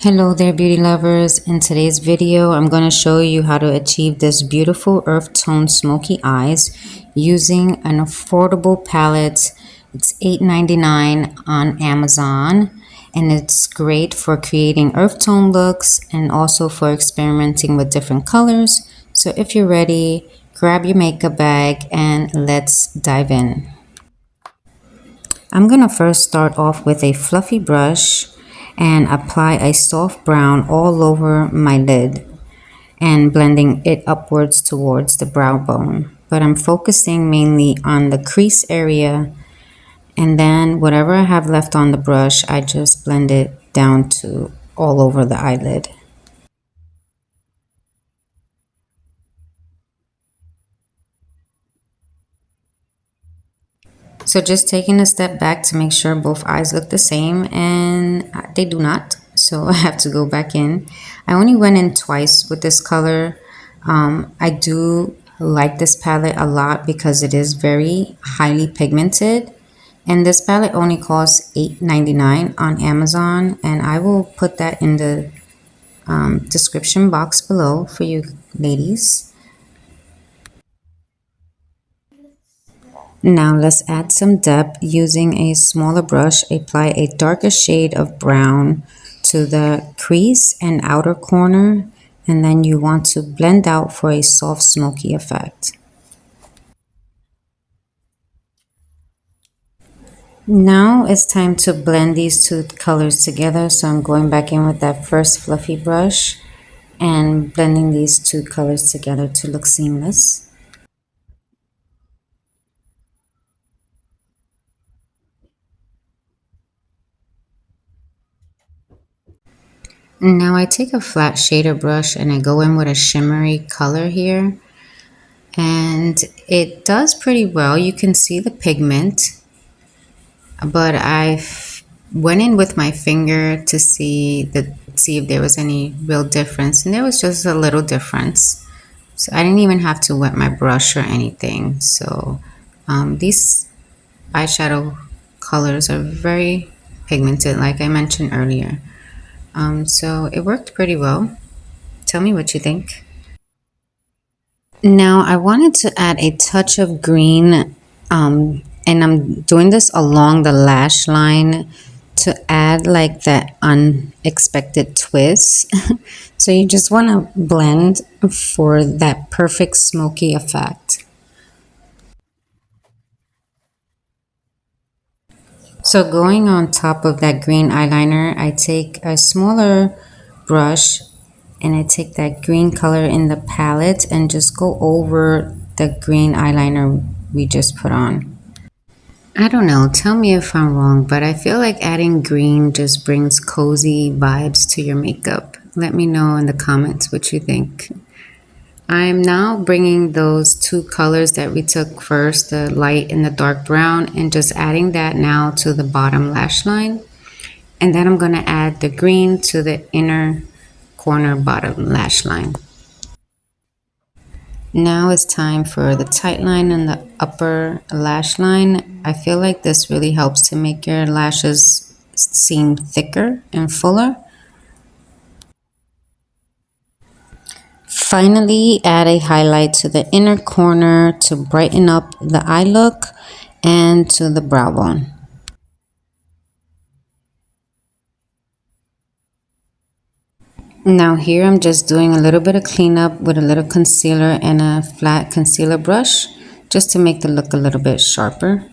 Hello there, beauty lovers. In today's video, I'm going to show you how to achieve this beautiful earth tone smoky eyes using an affordable palette. It's $8.99 on Amazon, and it's great for creating earth tone looks and also for experimenting with different colors. So if you're ready, grab your makeup bag and let's dive in. I'm going to first start off with a fluffy brush and apply a soft brown all over my lid and blending it upwards towards the brow bone. But I'm focusing mainly on the crease area, and then whatever I have left on the brush, I just blend it down to all over the eyelid. So just taking a step back to make sure both eyes look the same, and they do not. So I have to go back in. I only went in twice with this color. I do like this palette a lot because it is very highly pigmented. And this palette only costs $8.99 on Amazon. And I will put that in the description box below for you ladies. Now let's add some depth using a smaller brush. Apply a darker shade of brown to the crease and outer corner, and then you want to blend out for a soft smoky effect. Now it's time to blend these two colors together, so I'm going back in with that first fluffy brush and blending these two colors together to look seamless. Now I take a flat shader brush and I go in with a shimmery color here, and it does pretty well. You can see the pigment, but I went in with my finger to see if there was any real difference, and there was just a little difference. So I didn't even have to wet my brush or anything. So these eyeshadow colors are very pigmented, like I mentioned earlier. So it worked pretty well. Tell me what you think. Now I wanted to add a touch of green, and I'm doing this along the lash line to add like that unexpected twist. So you just want to blend for that perfect smoky effect. So going on top of that green eyeliner, I take a smaller brush and I take that green color in the palette and just go over the green eyeliner we just put on. I don't know, tell me if I'm wrong, but I feel like adding green just brings cozy vibes to your makeup. Let me know in the comments what you think. I'm now bringing those two colors that we took first, the light and the dark brown, and just adding that now to the bottom lash line. And then I'm going to add the green to the inner corner bottom lash line. Now it's time for the tight line and the upper lash line. I feel like this really helps to make your lashes seem thicker and fuller. Finally, add a highlight to the inner corner to brighten up the eye look and to the brow bone. Now here I'm just doing a little bit of cleanup with a little concealer and a flat concealer brush just to make the look a little bit sharper.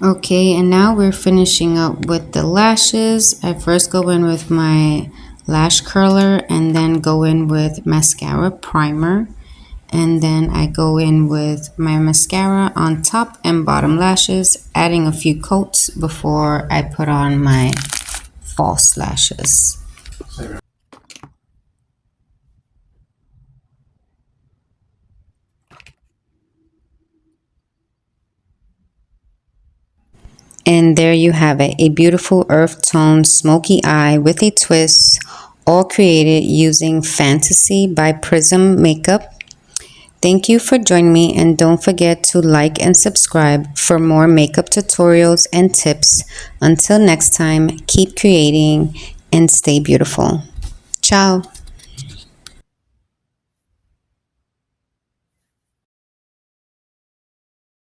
Okay, and now we're finishing up with the lashes. I first go in with my lash curler and then go in with mascara primer, and then I go in with my mascara on top and bottom lashes, adding a few coats before I put on my false lashes. And there you have it, a beautiful earth tone smoky eye with a twist, all created using Fantasy by PRISM Makeup. Thank you for joining me, and don't forget to like and subscribe for more makeup tutorials and tips. Until next time, keep creating and stay beautiful. Ciao.